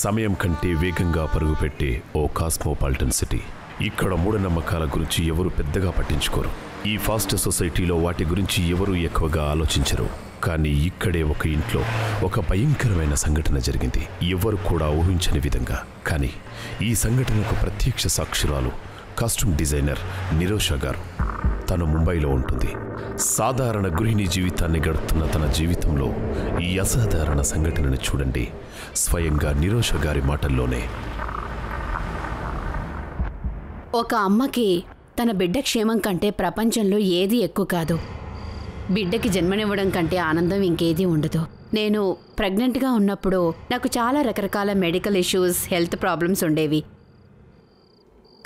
సమయం కంటే వేగంగా పరుగుపెట్టే ఓ కాస్మోపాలిటన్ సిటీ. ఇక్కడ మూఢనమ్మకాల గురించి ఎవరు పెద్దగా పట్టించుకోరు. ఈ ఫాస్ట్ సొసైటీలో వాటి గురించి ఎవరూ ఎక్కువగా ఆలోచించరు. కానీ ఇక్కడే ఒక ఇంట్లో ఒక భయంకరమైన సంఘటన జరిగింది, ఎవరు కూడా ఊహించని విధంగా. కానీ ఈ సంఘటనకు ప్రత్యక్ష సాక్షురాలు కాస్ట్యూమ్ డిజైనర్ నిరోషా గారు. తను ముంబైలో ఉంటుంది. సాధారణ గృహిణి జీవితాన్ని గడుపుతున్న తన జీవితంలో ఈ అసాధారణ సంఘటనను చూడండి, స్వయంగా నిరోషా గారి మాటల్లోనే. ఒక అమ్మకి తన బిడ్డ క్షేమం కంటే ప్రపంచంలో ఏది ఎక్కువ కాదు. బిడ్డకి జన్మనివ్వడం కంటే ఆనందం ఇంకేదీ ఉండదు. నేను ప్రెగ్నెంట్గా ఉన్నప్పుడు నాకు చాలా రకరకాల మెడికల్ ఇష్యూస్, హెల్త్ ప్రాబ్లమ్స్ ఉండేవి.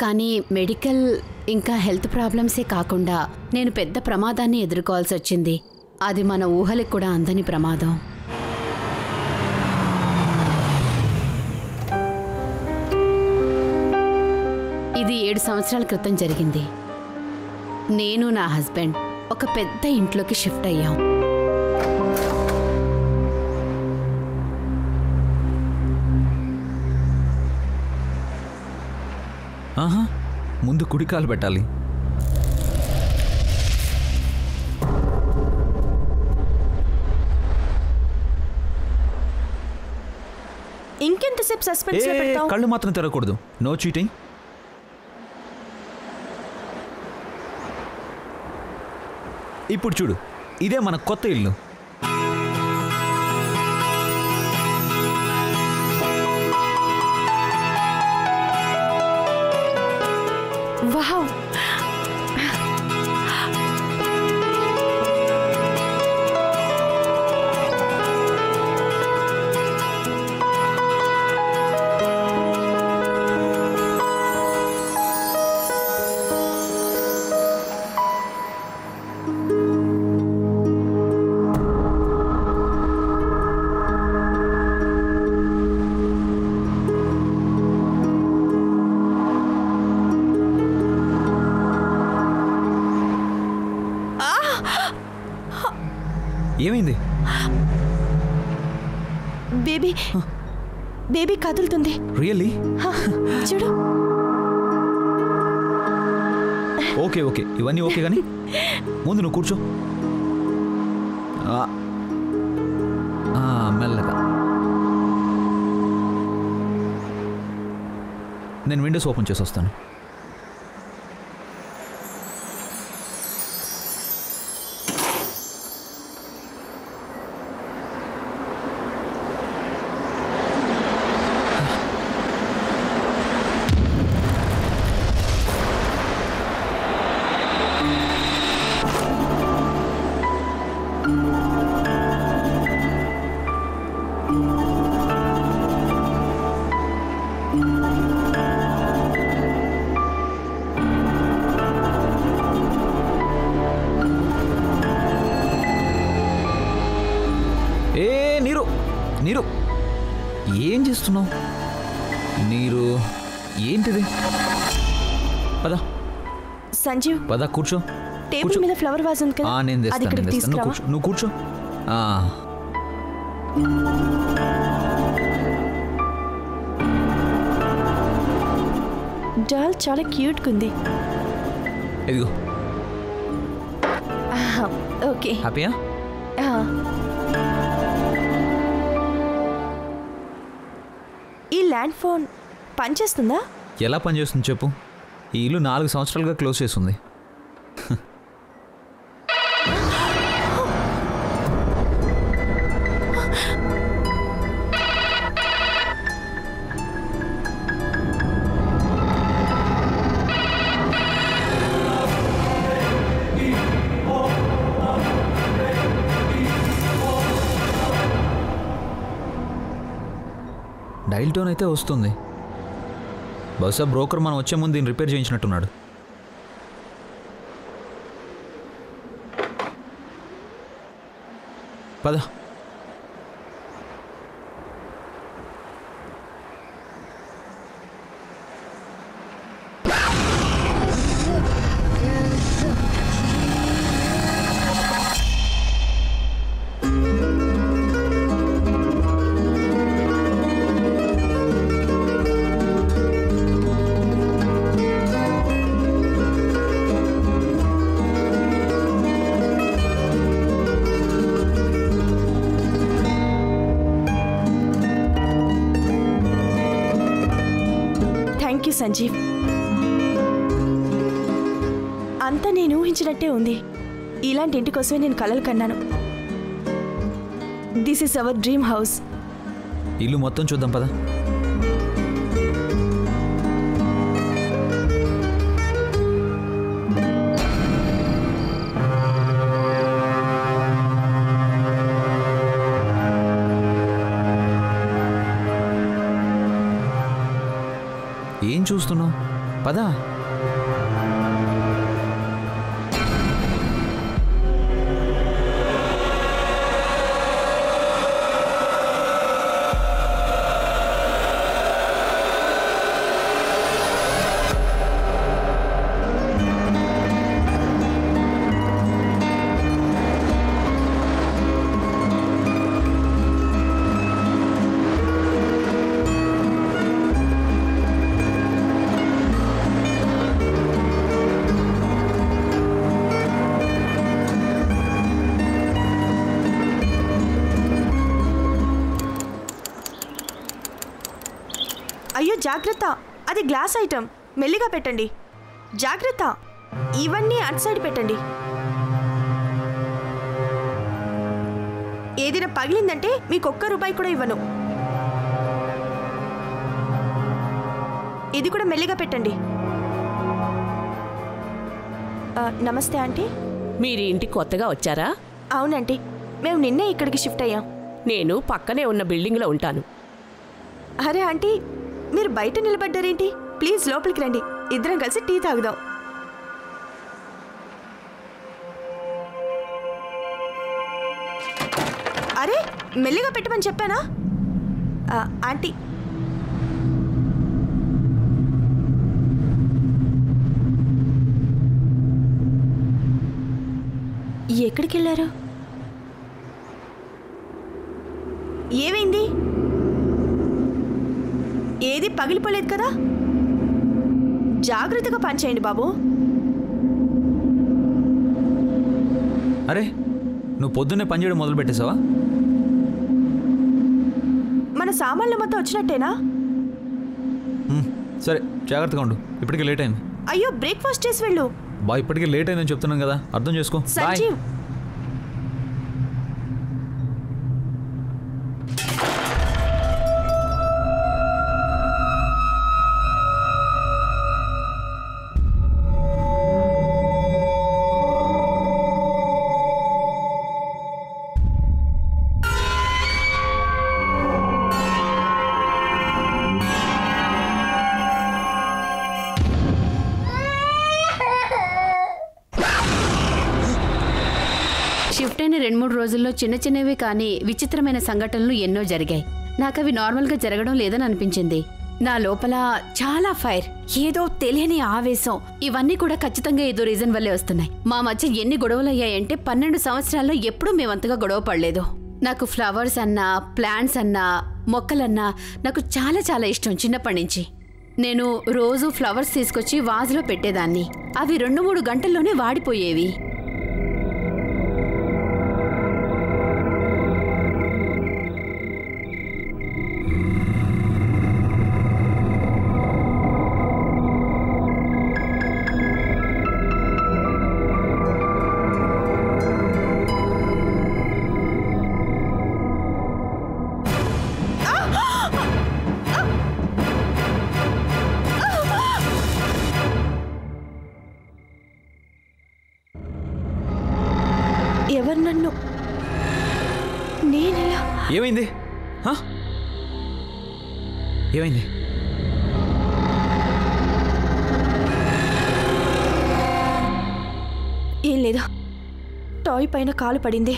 కానీ మెడికల్ ఇంకా హెల్త్ ప్రాబ్లమ్సే కాకుండా నేను పెద్ద ప్రమాదాన్ని ఎదుర్కోవాల్సి వచ్చింది. అది మన ఊహలకు కూడా అందని ప్రమాదం. ఇది 7 సంవత్సరాల క్రితం జరిగింది. నేను నా హస్బెండ్ ఒక పెద్ద ఇంట్లోకి షిఫ్ట్ అయ్యాం. ముందు కుడికాలు పెట్టాలి. ఇంకెంతసేపు సస్పెన్స్ లో పెడతావ్? కళ్ళు మాత్రం తెరవకూడదు. No cheating. ఇప్పుడు చూడు, ఇదే మన కొత్త ఇల్లు. వావ్, ఏమైంది? బేబీ బేబీ కదులుతుంది. రియల్లీ? చూడు. ఓకే ఓకే, ఇవన్నీ ఓకే, కానీ ముందు నువ్వు కూర్చో. మెల్లగా. నేను విండోస్ ఓపెన్ చేసి వస్తాను. నీరు, ఏం చేస్తున్నావు? నీరు ఏంటిది? పద సంజీవ్, పద కూర్చో. టేబుల్ మీద ఫ్లవర్ వాజ్ ఉంది కదా, నేను తెస్తాను. నువ్వు కూర్చో. డాల్ చాలా క్యూట్గా ఉంది. ఇదిగో. ఓకే, హ్యాపీయా? ఈ ల్యాండ్ ఫోన్ పనిచేస్తుందా? ఎలా పనిచేస్తుంది చెప్పు? ఈ ఇల్లు 4 సంవత్సరాలుగా క్లోజ్ చేస్తుంది. డైల్ టోన్ అయితే వస్తుంది. బహుశా బ్రోకర్ మనం వచ్చే ముందు దీన్ని రిపేర్ చేయించినట్టున్నాడు. పద. Thank you Sanjeev. అంతా నేను ఊహించినట్టే ఉంది. ఇలాంటి ఇంటి కోసమే నేను కలలు కన్నాను. This is our dream house. ఇల్లు మొత్తం చూద్దాం పద. ఏం చూస్తున్నావు? పద. అయ్యో జాగ్రత్త, అది గ్లాస్ ఐటమ్, మెల్లిగా పెట్టండి. జాగ్రత్త, ఇవన్నీ అటు సైడ్ పెట్టండి. ఏదైనా పగిలిందంటే మీకు ₹1 కూడా ఇవ్వను. ఇది కూడా మెల్లిగా పెట్టండి. నమస్తే ఆంటీ. మీరు ఇంటికి కొత్తగా వచ్చారా? అవునంటీ, మేము నిన్నే ఇక్కడికి షిఫ్ట్ అయ్యాం. నేను పక్కనే ఉన్న బిల్డింగ్లో ఉంటాను. అరే ఆంటీ, మీరు బయట నిలబడ్డారేంటి? ప్లీజ్ లోపలికి రండి, ఇద్దరం కలిసి టీ తాగుదాం. అరే మెల్లిగా పెట్టమని చెప్పానా? ఆంటీ, ఎక్కడికి వెళ్ళారు? ఏమైంది? ఏది పగిలిపోలేదు కదా? జాగ్రత్తగా పనిచేయండి బాబు. అరే నువ్వు పొద్దున్నే పని చేయడం మొదలు పెట్టేశావా? మన సామాన్లు మొత్తం వచ్చినట్టేనా? సరే జాగ్రత్తగా ఉండు, ఇప్పటికే లేట్ అయింది. అయ్యో బ్రేక్ఫాస్ట్ చేసి వెళ్ళు. బా ఇప్పటికే లేట్ అయిందని చెప్తున్నాను కదా, అర్థం చేసుకో. బాయ్. సంజీవ్, షిఫ్ట్ అయిన 2-3 రోజుల్లో చిన్న చిన్నవి కానీ విచిత్రమైన సంఘటనలు ఎన్నో జరిగాయి. నాకు అవి నార్మల్గా జరగడం లేదని అనిపించింది. నా లోపల చాలా ఫైర్, ఏదో తెలియని ఆవేశం, ఇవన్నీ కూడా ఖచ్చితంగా ఏదో రీజన్ వల్లే వస్తున్నాయి. మా మధ్య ఎన్ని గొడవలు అయ్యాయంటే 12 సంవత్సరాల్లో ఎప్పుడూ మేమంతగా గొడవ పడలేదు. నాకు ఫ్లవర్స్ అన్నా, ప్లాంట్స్ అన్నా, మొక్కలన్నా నాకు చాలా చాలా ఇష్టం చిన్నప్పటి నుంచి. నేను రోజు ఫ్లవర్స్ తీసుకొచ్చి వాజ్లో పెట్టేదాన్ని. అవి 2-3 గంటల్లోనే వాడిపోయేవి. ఎవరు నన్ను? నేనెలా? ఏమైంది? ఏమైంది? ఏం లేదా, టాయ్ పైన కాలు పడింది,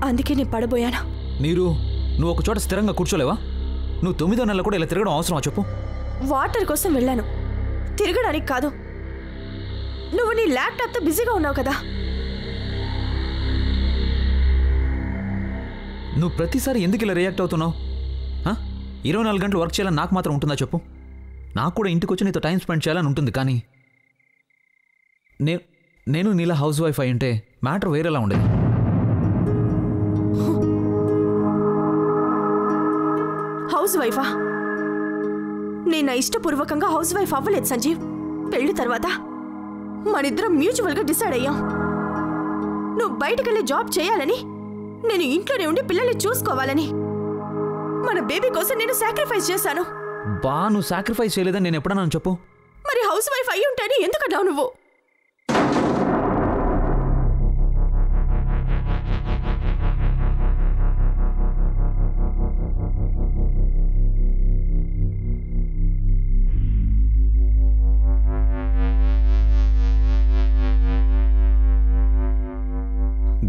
అందుకే నేను పడబోయాను. నువ్వు ఒక చోట స్థిరంగా కూర్చోలేవా? నువ్వు 9వ నెల కూడా ఇలా తిరగడం అవసరమా చెప్పు? వాటర్ కోసం వెళ్ళాను, తిరగడానికి కాదు. నువ్వు నీ ల్యాప్టాప్తో బిజీగా ఉన్నావు కదా. నువ్వు ప్రతిసారి ఎందుకు ఇలా రియాక్ట్ అవుతున్నావు? 24 గంటలు వర్క్ చేయాలని నాకు మాత్రం ఉంటుందా చెప్పు? నాకు కూడా ఇంటికి వచ్చి నీతో టైం స్పెండ్ చేయాలని ఉంటుంది, కానీ నేను నీలా హౌస్ వైఫ్ అయి ఉంటే మ్యాటర్ వేరేలా ఉండేది. హౌస్ వైఫా? నేను ఇష్టపూర్వకంగా హౌస్ వైఫ్ అవ్వలేదు సంజీవ్. పెళ్లి తర్వాత మనిద్దరం మ్యూచువల్గా డిసైడ్ అయ్యాం. నువ్వు బయటకెళ్ళి జాబ్ చేయాలని, నేను ఇంట్లోనే ఉండి పిల్లల్ని చూసుకోవాలని. మన బేబీ కోసం నేను సాక్రిఫైస్ చేశాను. నువ్వు సాక్రిఫైస్ చేయలేదని నేను ఎప్పుడన్నా చెప్పు. మరి హౌస్ వైఫ్ అయ్యి ఉంటాని ఎందుకన్నావు నువ్వు?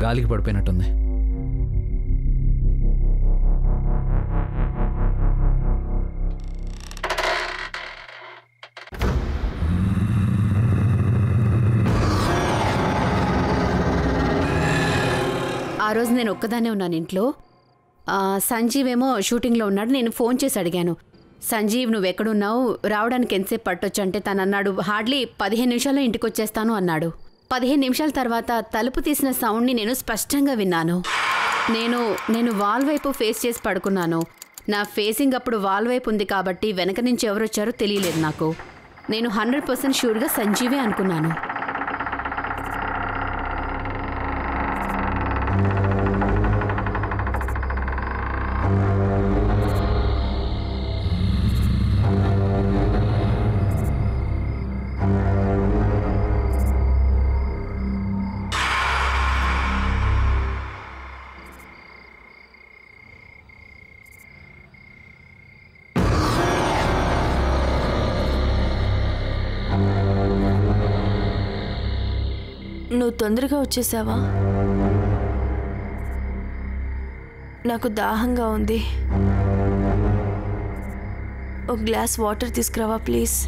గాలికి పడిపోయినట్టుంది. ఆ రోజు నేను ఒక్కదాన్నే ఉన్నాను ఇంట్లో. సంజీవ్ ఏమో షూటింగ్లో ఉన్నాడు. నేను ఫోన్ చేసి అడిగాను, సంజీవ్ నువ్వు ఎక్కడున్నావు, రావడానికి ఎంతసేపు పట్టొచ్చు అంటే తను అన్నాడు, హార్డ్లీ 15 నిమిషాల్లో ఇంటికి వచ్చేస్తాను అన్నాడు. 15 నిమిషాల తర్వాత తలుపు తీసిన సౌండ్ని నేను స్పష్టంగా విన్నాను. నేను వాల్ వైపు ఫేస్ చేసి పడుకున్నాను. నా ఫేసింగ్ అప్పుడు వాల్ వైపు ఉంది కాబట్టి వెనక నుంచి ఎవరొచ్చారో తెలియలేదు నాకు. నేను 100% షూర్గా సంజీవే అనుకున్నాను. నువ్వు తొందరగా వచ్చేసావా? నాకు దాహంగా ఉంది. ఒక గ్లాస్ వాటర్ తీసుకురావా ప్లీజ్?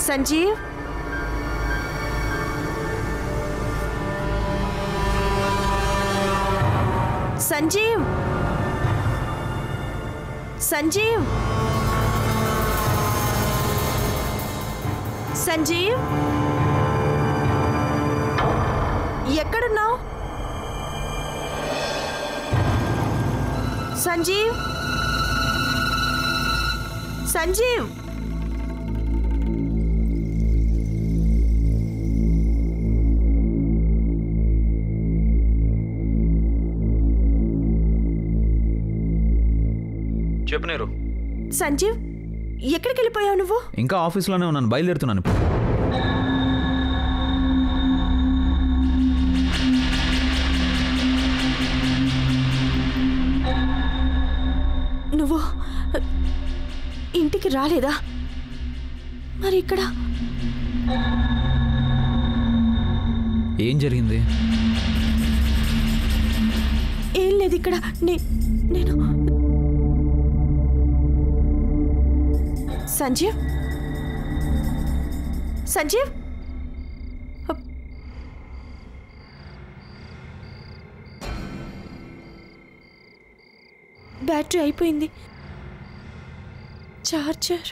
సంజీవ్, సంజీవ్, సంజీవ్, సంజీవ్, ఎక్కడున్నావు? సంజీవ్, సంజీవ్, చెప్పు నీరు. సంజీవ్, ఎక్కడికి వెళ్ళిపోయావు నువ్వు? ఇంకా ఆఫీస్లోనే ఉన్నాను, బయలుదేరుతున్నాను ఇప్పుడు. నువ్వు ఇంటికి రాలేదా? మరి ఇక్కడ ఏం జరిగింది? ఏం లేదు. ఇక్కడ నేను సంజీవ్, సంజీవ్, బ్యాటరీ అయిపోయింది. చార్జర్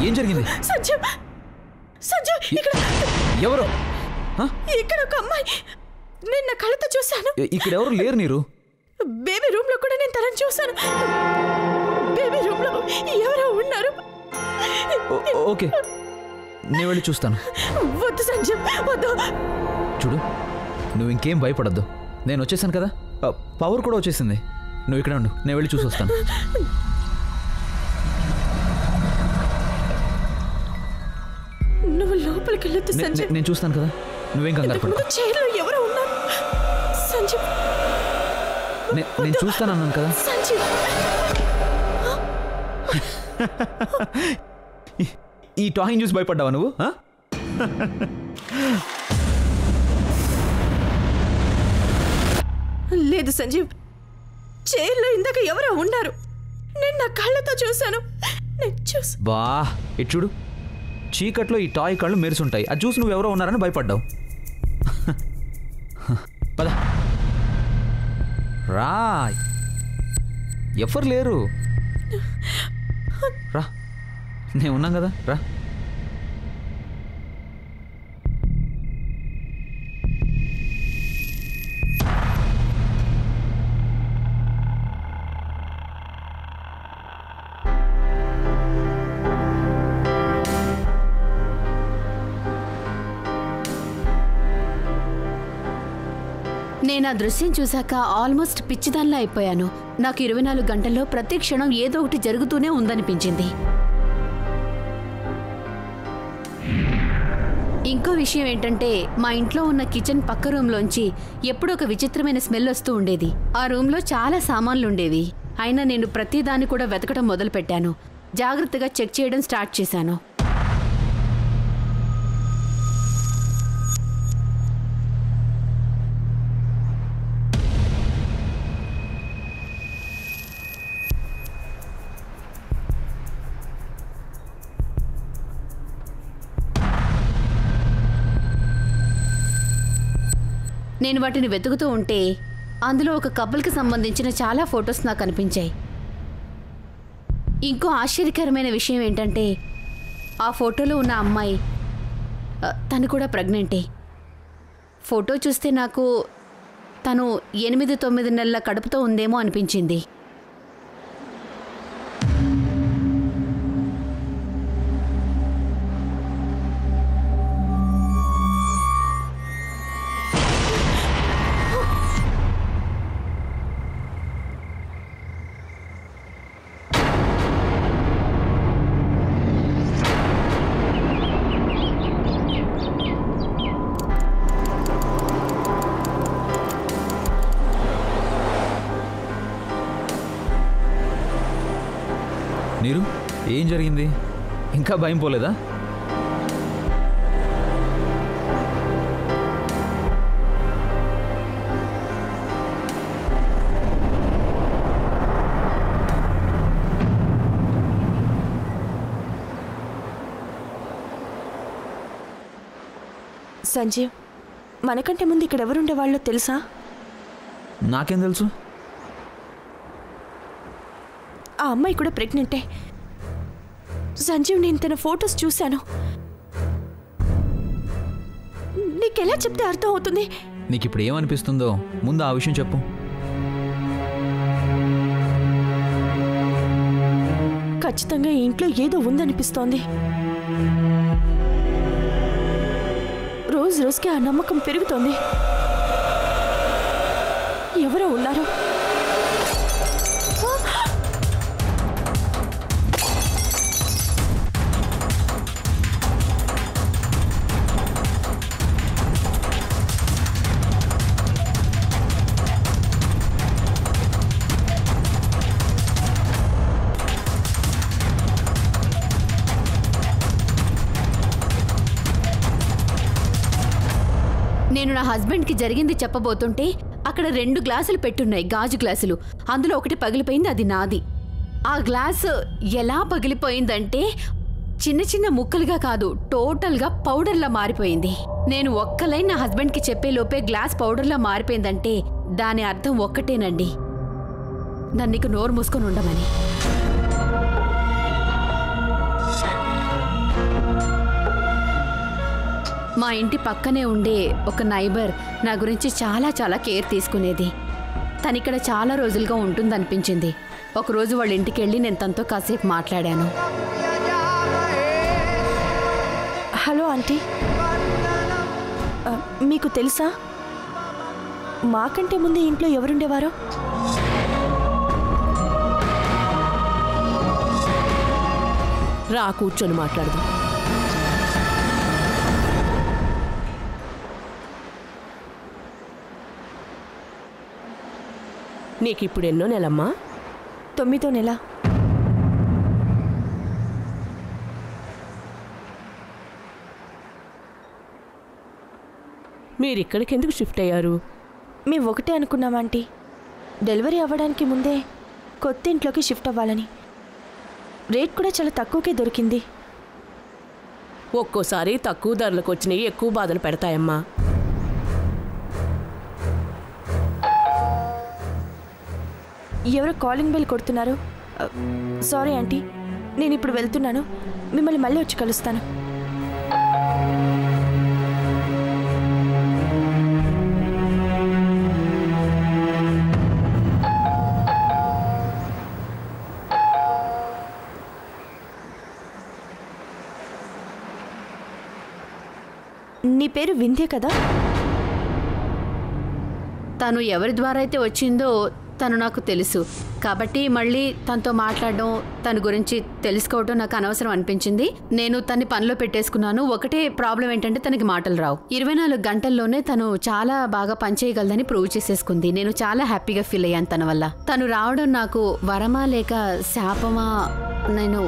ఏం జరిగింది? సంజీవ్ సంజీవ్ ఇక్కడ ఎవరు? ఇక్కడ ఒక అమ్మాయి నిన్న కళ్ళతో చూశాను. ఇక్కడ ఎవరు లేరు నీరు. బేబీ రూమ్ లో కూడా నేను తనని చూశాను. బేబీ రూమ్ లో ఎవరో ఉన్నారు. ఓకే నేను వెళ్ళి చూస్తాను. వద్దు సంజీవ్ వద్దు. చూడు నువ్వు ఇంకేం భయపడద్దు, నేను వచ్చేసాను కదా. పవర్ కూడా వచ్చేసింది. నువ్వు ఇక్కడ ఉండు, నేను వెళ్ళి చూసి వస్తాను. నువ్వు లోపలికి వెళ్ళొద్దు సంజీవ్. నేను చూస్తాను కదా, నువ్వేం కంగారు పడకు. చైర్లో ఎవరో ఉన్నారు సంజీవ్. నేను చూస్తాను అన్నాను కదా సంజీవ్. ఈ టాయింగ్ చూసి భయపడ్డావా నువ్వు? లేదు సంజీవ్, చైర్లో ఇందాక ఎవరో ఉన్నారు. నేను నా కళ్ళతో చూశాను. బా ఇటు చూడు, చీకట్లో ఈ టాయ్ కళ్ళు మెరుసుంటాయి. అది చూసి నువ్వు ఎవరో ఉన్నారని భయపడ్డావు. పద రా, ఎవరు లేరు. రా, నేను ఉన్నాం కదా, రా. నేను ఆ దృశ్యం చూశాక ఆల్మోస్ట్ పిచ్చిదానిలా అయిపోయాను. నాకు 24 గంటల్లో ప్రతి క్షణం ఏదో ఒకటి జరుగుతూనే ఉందనిపించింది. ఇంకో విషయం ఏంటంటే, మా ఇంట్లో ఉన్న కిచెన్ పక్క రూమ్లోంచి ఎప్పుడూ ఒక విచిత్రమైన స్మెల్ వస్తూ ఉండేది. ఆ రూమ్లో చాలా సామాన్లుండేవి. అయినా నేను ప్రతిదాన్ని కూడా వెతకడం మొదలుపెట్టాను. జాగ్రత్తగా చెక్ చేయడం స్టార్ట్ చేశాను. నేను వాటిని వెతుకుతూ ఉంటే అందులో ఒక కపుల్కి సంబంధించిన చాలా ఫొటోస్ నాకు కనిపించాయి. ఇంకో ఆశ్చర్యకరమైన విషయం ఏంటంటే, ఆ ఫోటోలో ఉన్న అమ్మాయి తను కూడా ప్రెగ్నెంటే. ఫోటో చూస్తే నాకు తను 8-9 నెలల కడుపుతో ఉందేమో అనిపించింది. నీరు, ఏం జరిగింది? ఇంకా భయం పోలేదా? సంజీవ్, మనకంటే ముందు ఇక్కడ ఎవరుండేవాళ్ళో తెలుసా? నాకేం తెలుసు? ఆ అమ్మాయి కూడా ప్రెగ్నెంటే. సంజీవ్, నేను తన ఫొటోస్ చూశాను. నీకెలా చెప్తే అర్థం అవుతుంది? నీకు ఇప్పుడు ఏమనిపిస్తుందో ముందు ఆ విషయం చెప్పు. ఖచ్చితంగా ఈ ఇంట్లో ఏదో ఉందనిపిస్తోంది. రోజు రోజుకి ఆ నమ్మకం పెరుగుతోంది. ఎవరో ఉన్నారు. నేను నా హస్బెండ్కి జరిగింది చెప్పబోతుంటే అక్కడ 2 గ్లాసులు పెట్టున్నాయి, గాజు గ్లాసులు. అందులో ఒకటి పగిలిపోయింది, అది నాది. ఆ గ్లాసు ఎలా పగిలిపోయిందంటే చిన్న చిన్న ముక్కలుగా కాదు, టోటల్గా పౌడర్లా మారిపోయింది. నేను ఒక్క లైన్ నా హస్బెండ్కి చెప్పే లోపే గ్లాస్ పౌడర్లా మారిపోయిందంటే దాని అర్థం ఒక్కటేనండి, నన్ను నీకు నోరు మూసుకొని ఉండమని. మా ఇంటి పక్కనే ఉండే ఒక నైబర్ నా గురించి చాలా చాలా కేర్ తీసుకునేది. తనిక్కడ చాలా రోజులుగా ఉంటుందనిపించింది. ఒకరోజు వాళ్ళ ఇంటికి వెళ్ళి నేను తనతో కాసేపు మాట్లాడాను. హలో ఆంటీ, మీకు తెలుసా మాకంటే ముందు ఇంట్లో ఎవరుండేవారో? రా కూర్చొని మాట్లాడదాం. నీకిప్పుడు ఎన్నో నెలమ్మా? 9వ నెల. మీరిక్కడికి ఎందుకు షిఫ్ట్ అయ్యారు? మేము ఒకటే అనుకున్నాం ఆంటీ, డెలివరీ అవ్వడానికి ముందే కొత్త ఇంట్లోకి షిఫ్ట్ అవ్వాలని. రేట్ కూడా చాలా తక్కువకే దొరికింది. ఒక్కోసారి తక్కువ ధరలకు వచ్చినవి ఎక్కువ బాధలు పెడతాయమ్మా. ఎవరో కాలింగ్ బెల్ కొడుతున్నారు. సారీ ఆంటీ, నేను ఇప్పుడు వెళ్తున్నాను. మిమ్మల్ని మళ్ళీ వచ్చి కలుస్తాను. నీ పేరు వింధ్య కదా? తను ఎవరి ద్వారా అయితే వచ్చిందో తను నాకు తెలుసు కాబట్టి మళ్ళీ తనతో మాట్లాడడం, తన గురించి తెలుసుకోవడం నాకు అనవసరం అనిపించింది. నేను తన్ని పనిలో పెట్టేసుకున్నాను. ఒకటే ప్రాబ్లం ఏంటంటే తనకి మాటలు రావు. 24 గంటల్లోనే తను చాలా బాగా పనిచేయగలదని ప్రూవ్ చేసేసుకుంది. నేను చాలా హ్యాపీగా ఫీల్ అయ్యాను తన వల్ల. తను రావడం నాకు వరమా లేక శాపమా? నేను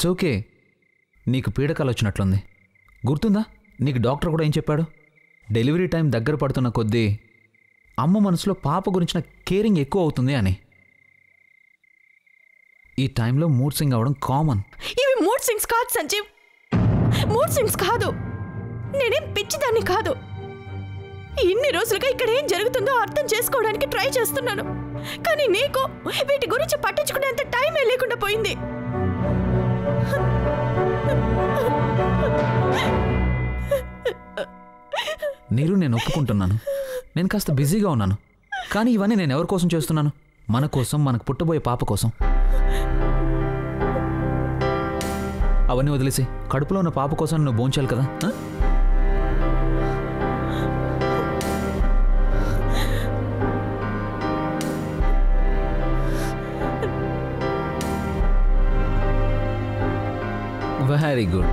ఇట్స్ ఓకే. నీకు పీడకలు వచ్చినట్లుంది. గుర్తుందా నీకు డాక్టర్ కూడా ఏం చెప్పాడు? డెలివరీ టైం దగ్గర పడుతున్న కొద్దీ అమ్మ మనసులో పాప గురించిన కేరింగ్ ఎక్కువ అవుతుంది అని. ఈ టైంలో మూడ్ స్వింగ్ అవ్వడం కామన్. ఇవి మూడ్ స్వింగ్స్ కాదు సంజీవ్, మూడ్ స్వింగ్స్ కాదు. నేనేం పిచ్చిదాన్ని కాదు. ఇన్ని రోజులుగా ఇక్కడ ఏం జరుగుతుందో అర్థం చేసుకోవడానికి ట్రై చేస్తున్నాను. కానీ నీకు వీటి గురించి పట్టించుకునేంత టైమే లేకుండా పోయింది. నీరు, నేను ఒప్పుకుంటున్నాను, నేను కాస్త బిజీగా ఉన్నాను. కానీ ఇవన్నీ నేను ఎవరి కోసం చేస్తున్నాను? మన కోసం, మనకు పుట్టబోయే పాప కోసం. అవన్నీ వదిలేసి కడుపులో ఉన్న పాప కోసం నువ్వు భోంచాలి కదా. Very good.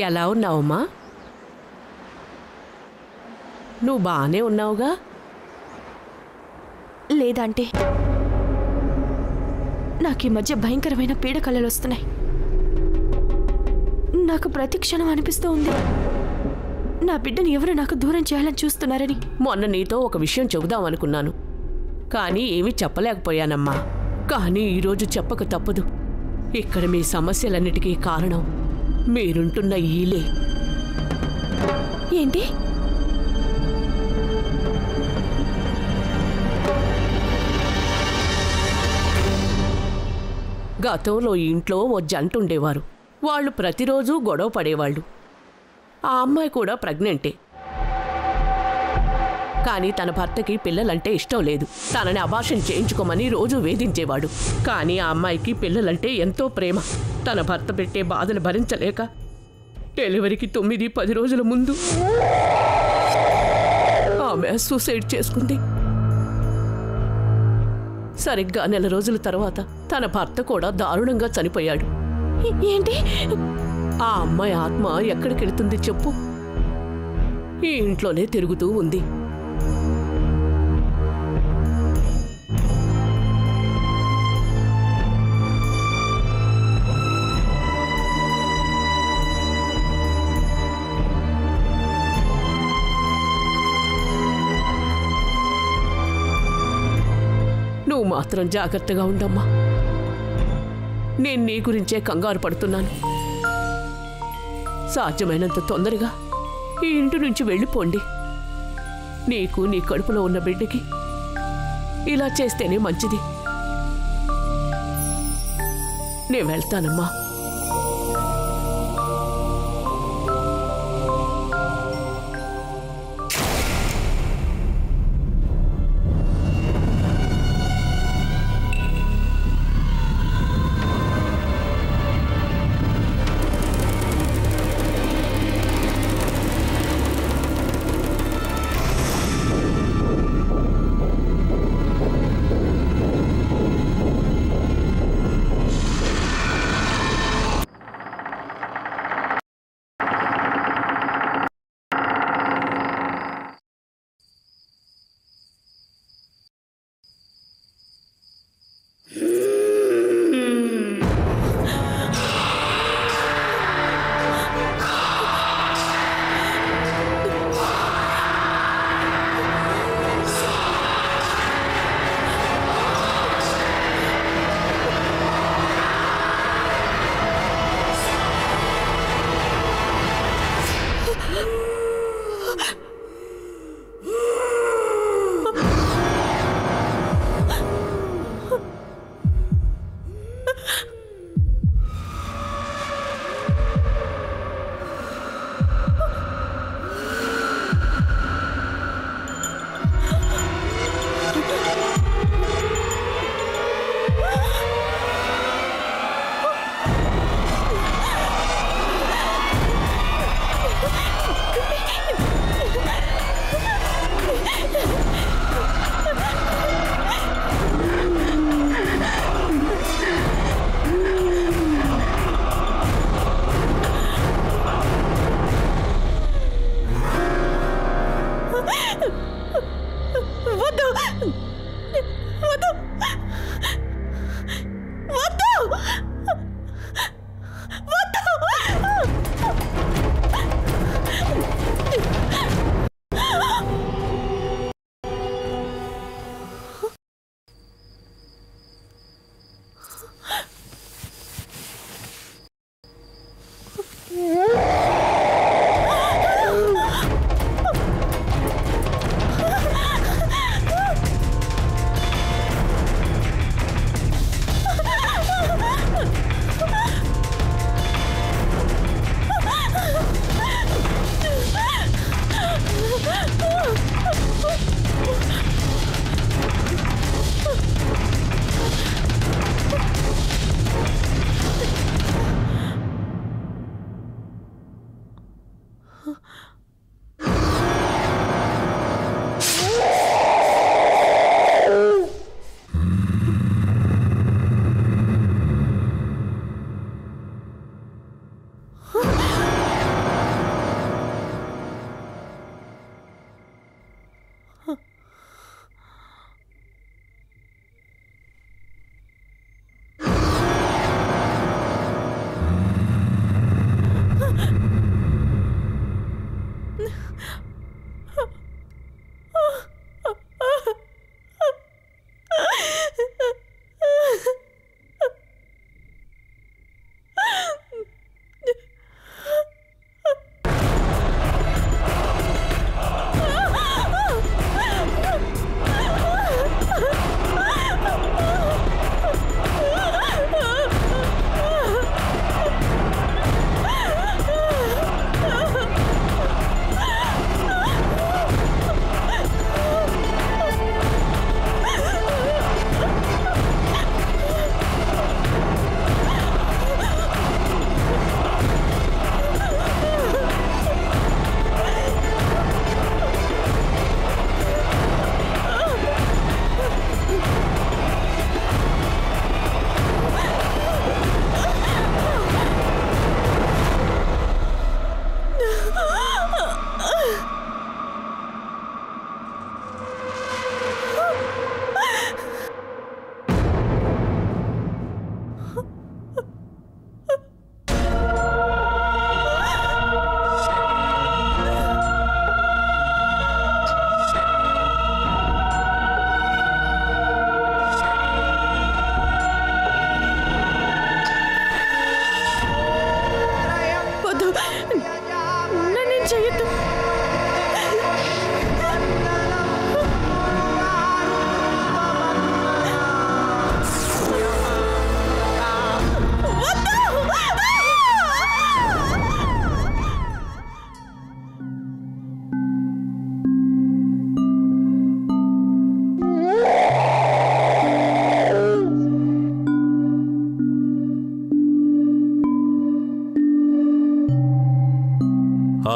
ఎలా ఉన్నావమ్మా? నువ్వు బాగానే ఉన్నావుగా? లేదంటే నాకు ఈ మధ్య భయంకరమైన పీడకలలు వస్తున్నాయి. నాకు ప్రతి క్షణం అనిపిస్తూ ఉంది నా బిడ్డని ఎవరు నాకు దూరం చేయాలని చూస్తున్నారని. మొన్న నీతో ఒక విషయం చెబుదాం అనుకున్నాను, కానీ ఏమీ చెప్పలేకపోయానమ్మా. కానీ ఈరోజు చెప్పక తప్పదు. ఇక్కడ మీ సమస్యలన్నిటికీ కారణం మీరుంటున్న ఈలే. ఏంటి? గతంలో ఈ ఇంట్లో ఓ జంట ఉండేవారు. వాళ్ళు ప్రతిరోజు గొడవ పడేవాళ్ళు. ఆ అమ్మాయి కూడా ప్రెగ్నెంటే. కానీ తన భర్తకి పిల్లలంటే ఇష్టం లేదు. తనని అబార్షన్ చేయించుకోమని రోజు వేధించేవాడు. కానీ ఆ అమ్మాయికి పిల్లలంటే ఎంతో ప్రేమ. తన భర్త పెట్టే బాధలు భరించలేక డెలివరీకి 9-10 రోజుల ముందు ఆమె సూసైడ్ చేసుకుంది. సరిగ్గా నెల రోజుల తర్వాత తన భర్త కూడా దారుణంగా చనిపోయాడు. ఏంటి? ఆ అమ్మాయి ఆత్మ ఎక్కడికి వెళుతుంది చెప్పు? ఈ ఇంట్లోనే తిరుగుతూ ఉంది. నువ్వు మాత్రం జాగ్రత్తగా ఉండమ్మా. నేను నీ గురించే కంగారు పడుతున్నాను. సాధ్యమైనంత తొందరగా ఈ ఇంటి నుంచి వెళ్ళిపోండి. నీకు, నీ కడుపులో ఉన్న బిడ్డకి ఇలా చేస్తేనే మంచిది. నేను వెళ్తానమ్మా.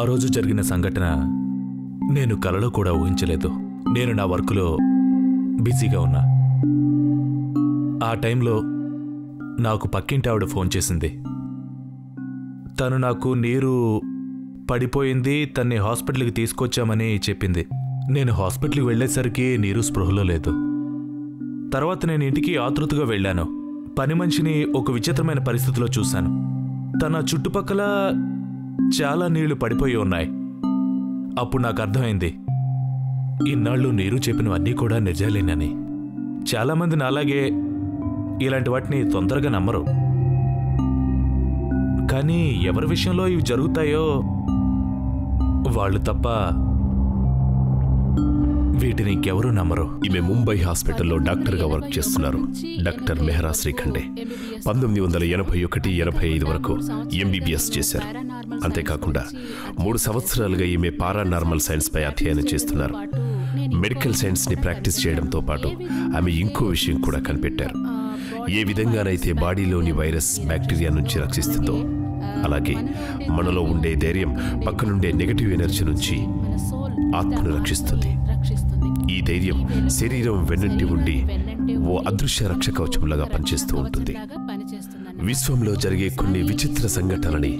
రోజు జరిగిన సంఘటన నేను కలలో కూడా ఊహించలేదు. నేను నా వర్క్లో బిజీగా ఉన్నా. ఆ టైంలో నాకు పక్కింటి ఆవిడ ఫోన్ చేసింది. తను నాకు నీరు పడిపోయింది, తన్ని హాస్పిటల్కి తీసుకొచ్చామని చెప్పింది. నేను హాస్పిటల్కి వెళ్ళేసరికి నీరు స్పృహలో లేదు. తర్వాత నేను ఇంటికి ఆతృతగా వెళ్ళాను. పని మనిషిని ఒక విచిత్రమైన పరిస్థితిలో చూశాను. తన చుట్టుపక్కల చాలా నీళ్లు పడిపోయి ఉన్నాయి. అప్పుడు నాకు అర్థమైంది, ఇన్నాళ్ళు నీరు చెప్పినవన్నీ కూడా నిజాలేనని. చాలామంది నాలాగే ఇలాంటి వాటిని తొందరగా నమ్మరు. కానీ ఎవరి విషయంలో ఇవి జరుగుతాయో వాళ్ళు తప్ప వీటిని ఇంకెవరూ నమ్మరు. ఈమె ముంబై హాస్పిటల్లో డాక్టర్గా వర్క్ చేస్తున్నారు. డాక్టర్ మెహ్రా శ్రీఖండే 1981-85 వరకు ఎంబీబీఎస్ చేశారు. అంతేకాకుండా 3 సంవత్సరాలుగా ఈమె పారానార్మల్ సైన్స్ పై అధ్యయనం చేస్తున్నారు. మెడికల్ సైన్స్ ని ప్రాక్టీస్ చేయడంతో పాటు ఆమె ఇంకో విషయం కూడా కనిపెట్టారు. ఏ విధంగానైతే బాడీలోని వైరస్ బ్యాక్టీరియా నుంచి రక్షిస్తుందో, అలాగే మనలో ఉండే ధైర్యం పక్కనుండే నెగటివ్ ఎనర్జీ నుంచి ఆత్మను రక్షిస్తుంది. ఈ ధైర్యం శరీరం వెన్నంటి ఉండి ఓ అదృశ్య రక్ష కవచంలాగా పనిచేస్తూ ఉంటుంది. విశ్వంలో జరిగే కొన్ని విచిత్ర సంఘటనలని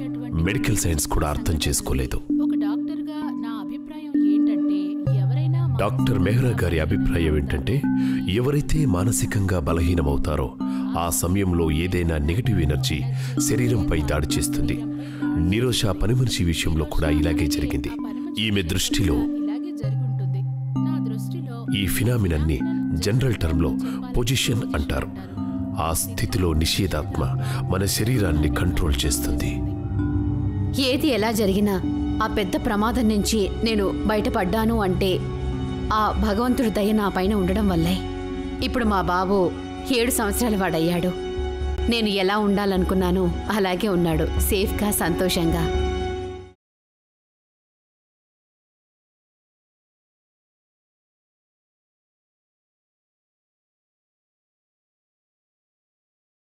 మెడికల్ సైన్స్ కూడా అర్థం చేసుకోలేదు. డాక్టర్ మెహ్రా గారి అభిప్రాయం ఏంటంటే, ఎవరైతే మానసికంగా బలహీనమవుతారో ఆ సమయంలో ఏదైనా నెగటివ్ ఎనర్జీ శరీరంపై దాడి చేస్తుంది. నిరోష పని మనిషి విషయంలో కూడా ఇలాగే జరిగింది. ఈమె దృష్టిలో ఈ ఫినామినన్ని జనరల్ టర్మ్లో పొజిషన్ అంటారు. ఆ స్థితిలో నిషేధాత్మ మన శరీరాన్ని కంట్రోల్ చేస్తుంది. ఏది ఎలా జరిగినా ఆ పెద్ద ప్రమాదం నుంచి నేను బయటపడ్డాను అంటే ఆ భగవంతుడి దయ నా పైన ఉండడం వల్లే. ఇప్పుడు మా బాబు 7 సంవత్సరాల వాడయ్యాడు. నేను ఎలా ఉండాలనుకున్నానో అలాగే ఉన్నాడు, సేఫ్గా, సంతోషంగా.